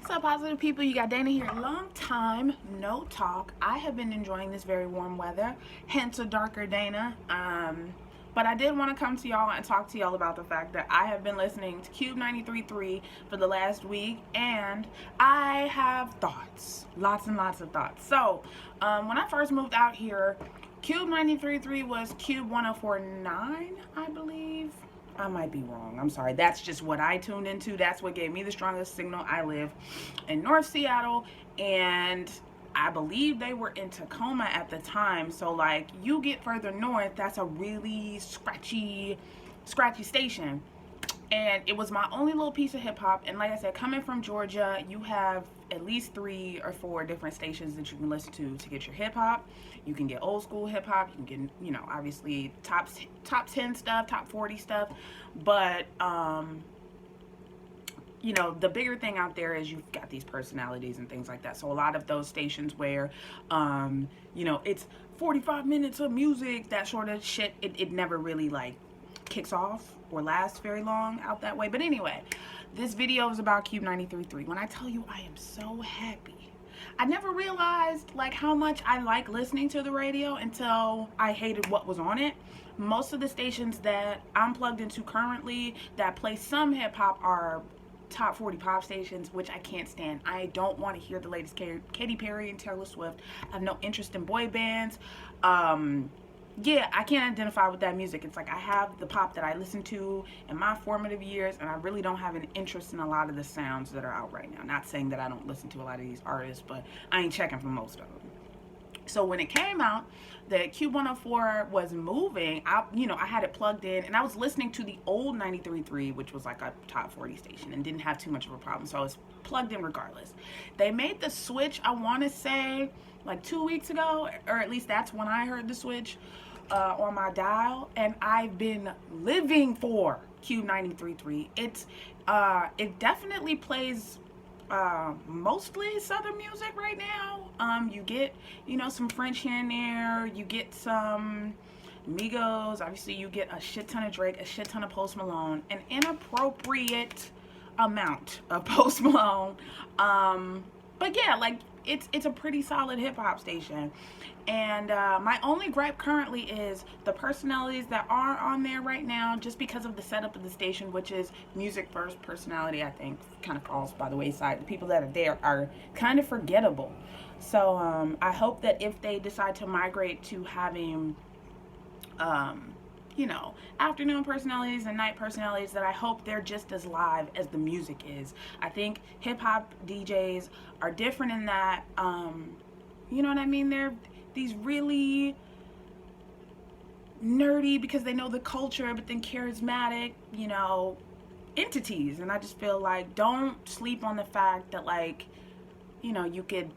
What's up, positive people? You got Dana here. Long time no talk. I have been enjoying this very warm weather, hence a darker Dana. But I did want to come to y'all and talk to y'all about the fact that I have been listening to Kube 93.3 for the last week, and I have thoughts, lots and lots of thoughts. So, when I first moved out here, Kube 93.3 was Kube 104.9, I believe. I might be wrong. I'm sorry. That's just what I tuned into. That's what gave me the strongest signal. I live in North Seattle, and I believe they were in Tacoma at the time. So, like, you get further north, that's a really scratchy station. And it was my only little piece of hip-hop. And like I said, coming from Georgia, you have at least 3 or 4 different stations that you can listen to get your hip-hop. You can get old school hip-hop. You can get, obviously top 10 stuff, top 40 stuff. But, the bigger thing out there is you've got these personalities and things like that. So a lot of those stations where, it's 45 minutes of music, that sort of shit, it never really, kicks off or lasts very long out that way. But anyway, this video is about Kube 93.3. When I tell you I am so happy, I never realized how much I like listening to the radio until I hated what was on it. Most of the stations that I'm plugged into currently that play some hip hop are top 40 pop stations, which I can't stand. I don't want to hear the latest Katy Perry and Taylor Swift. I have no interest in boy bands. Yeah, I can't identify with that music. It's like I have the pop that I listened to in my formative years, and I really don't have an interest in a lot of the sounds that are out right now. Not saying that I don't listen to a lot of these artists, but I ain't checking for most of them. So when it came out that Kube 104 was moving, I had it plugged in, and I was listening to the old 93.3, which was like a top 40 station, and didn't have too much of a problem. So I was plugged in regardless. They made the switch, I want to say, 2 weeks ago, or at least that's when I heard the switch on my dial, and I've been living for Kube 93.3. It definitely plays mostly Southern music right now. You get, some French here and there. You get some Migos. Obviously, you get a shit ton of Drake, a shit ton of Post Malone, an inappropriate amount of Post Malone. But yeah, it's a pretty solid hip hop station. And my only gripe currently is the personalities that are on there right now, just because of the setup of the station, which is music first. Personality, I think, kind of falls by the wayside. The people that are there are kind of forgettable. So I hope that if they decide to migrate to having afternoon personalities and night personalities, that I hope they're just as live as the music is. I think hip-hop DJs are different in that, you know what I mean? They're these really nerdy, because they know the culture, but then charismatic, entities. And I just feel like, don't sleep on the fact that, you could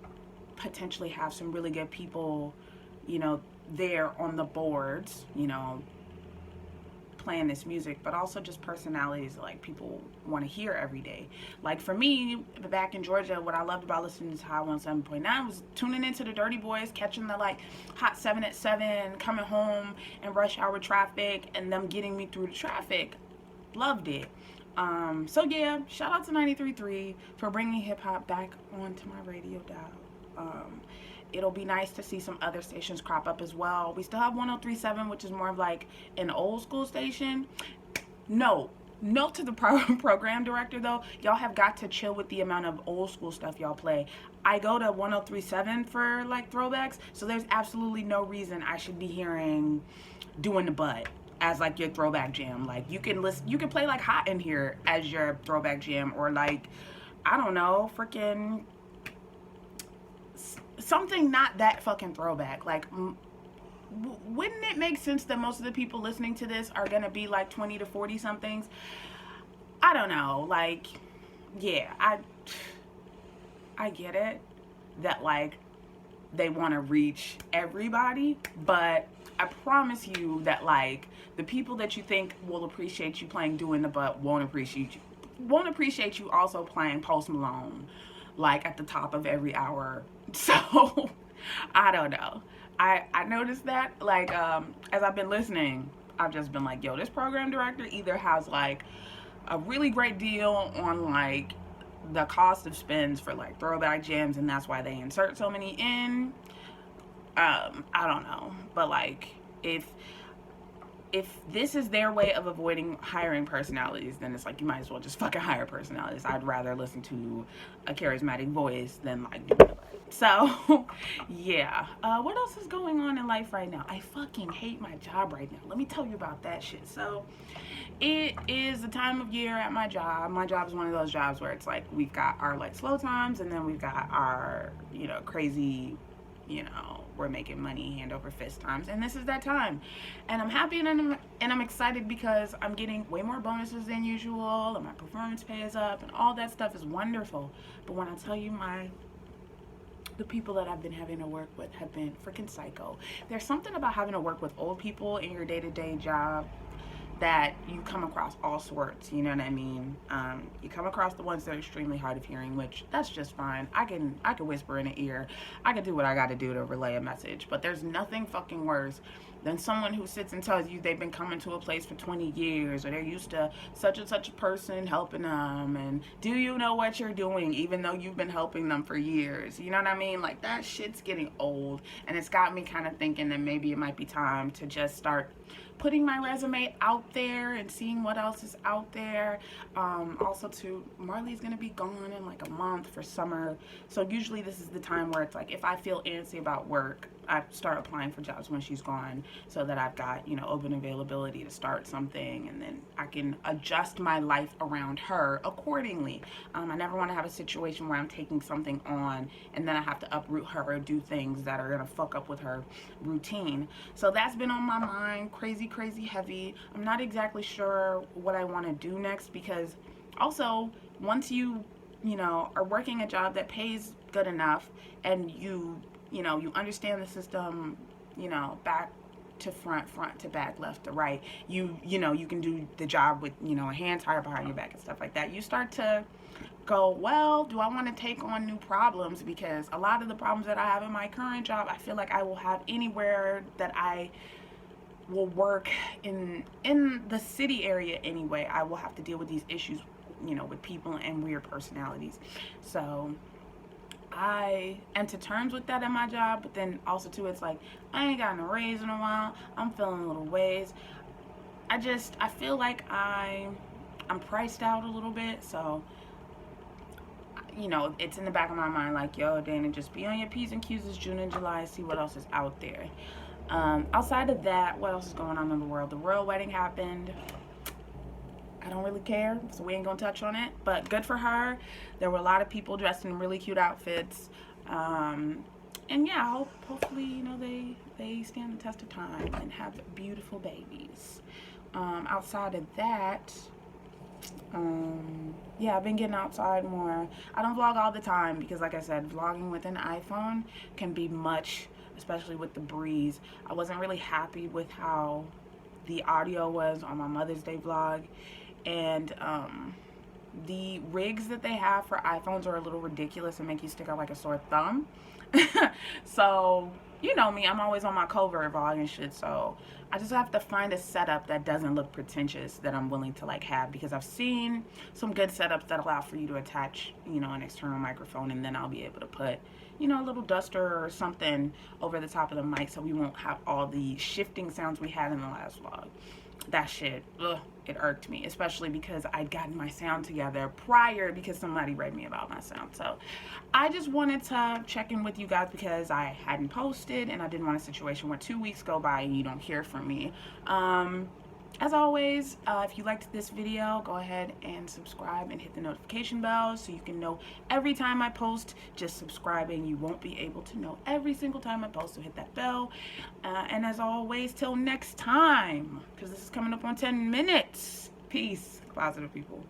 potentially have some really good people, there on the boards, playing this music, but also just personalities people want to hear every day. For me, back in Georgia, what I loved about listening to High 107.9 was tuning into the Dirty Boys, catching the hot 7 at 7, coming home in rush hour traffic, and them getting me through the traffic. Loved it. So yeah, shout out to 93.3 for bringing hip hop back onto my radio dial. It'll be nice to see some other stations crop up as well. We still have 103.7, which is more of an old school station. Note to the program director, though, y'all have got to chill with the amount of old school stuff y'all play. I go to 103.7 for throwbacks, so there's absolutely no reason I should be hearing Doing the Butt as your throwback jam. You can play Hot in here as your throwback jam, or I don't know, freaking something not that fucking throwback. Wouldn't it make sense that most of the people listening to this are gonna be 20 to 40 somethings? I don't know. Yeah, I get it that they want to reach everybody, but I promise you that the people that you think will appreciate you playing Doing the Butt won't appreciate you also playing Post Malone at the top of every hour. So I don't know. I noticed that as I've been listening, I've just been yo, this program director either has a really great deal on the cost of spins for like throwback gems, and that's why they insert so many in. I don't know, but like if this is their way of avoiding hiring personalities, then it's like you might as well just fucking hire personalities. I'd rather listen to a charismatic voice than like so yeah. What else is going on in life right now? I fucking hate my job right now. Let me tell you about that shit. So it is the time of year at my job. My job is one of those jobs where it's like we've got our like slow times, and then we've got our, you know, crazy, you know, we're making money hand over fist times, and this is that time. And I'm happy and I'm excited because I'm getting way more bonuses than usual, and my performance pay is up, and all that stuff is wonderful. But when I tell you the people that I've been having to work with have been freaking psycho. There's something about having to work with old people in your day-to-day job that you come across all sorts, you know what I mean? You come across the ones that are extremely hard of hearing, which that's just fine. I can whisper in the ear. I can do what I got to do to relay a message. But there's nothing fucking worse than someone who sits and tells you they've been coming to a place for 20 years, or they're used to such and such a person helping them, and do you know what you're doing, even though you've been helping them for years? You know what I mean? Like, that shit's getting old, and it's got me kind of thinking that maybe it might be time to just start putting my resume out there and seeing what else is out there. Also too, Marley's gonna be gone in like a month for summer, so usually this is the time where it's like if I feel antsy about work, I start applying for jobs when she's gone, so that I've got, you know, open availability to start something, and then I can adjust my life around her accordingly. I never want to have a situation where I'm taking something on and then I have to uproot her or do things that are gonna fuck up with her routine. So that's been on my mind, crazy heavy. I'm not exactly sure what I want to do next, because also once you know, are working a job that pays good enough, and you know, you understand the system, you know, back to front to back, left to right, you know, you can do the job with, you know, a hand tied behind your back and stuff like that. You start to go, well, do I want to take on new problems? Because a lot of the problems that I have in my current job, I feel like I will have anywhere that I will work in the city area anyway. I will have to deal with these issues, you know, with people and weird personalities. So I am to terms with that in my job, but then also too, it's like I ain't gotten a raise in a while. I'm feeling a little ways. I feel like I'm priced out a little bit. So, you know, it's in the back of my mind like, yo, Dana, just be on your P's and Q's. It's June and July. See what else is out there. Outside of that, what else is going on in the world? The royal wedding happened. I don't really care, so we ain't gonna touch on it, but good for her. There were a lot of people dressed in really cute outfits, and yeah, hopefully, you know, they stand the test of time and have beautiful babies. Outside of that, yeah, I've been getting outside more. I don't vlog all the time because, like I said, vlogging with an iPhone can be much, especially with the breeze. I wasn't really happy with how the audio was on my Mother's Day vlog, and the rigs that they have for iPhones are a little ridiculous and make you stick out like a sore thumb. So, you know me, I'm always on my covert vlog and shit, so I just have to find a setup that doesn't look pretentious that I'm willing to like have, because I've seen some good setups that allow for you to attach, you know, an external microphone, and then I'll be able to put, you know, a little duster or something over the top of the mic so we won't have all the shifting sounds we had in the last vlog. That shit, ugh, it irked me, especially because I'd gotten my sound together prior because somebody read me about my sound. So I just wanted to check in with you guys because I hadn't posted, and I didn't want a situation where 2 weeks go by and you don't hear from me. As always, if you liked this video, go ahead and subscribe and hit the notification bell so you can know every time I post. Just subscribing, you won't be able to know every single time I post, so hit that bell. And as always, till next time, because this is coming up on 10 minutes. Peace, positive people.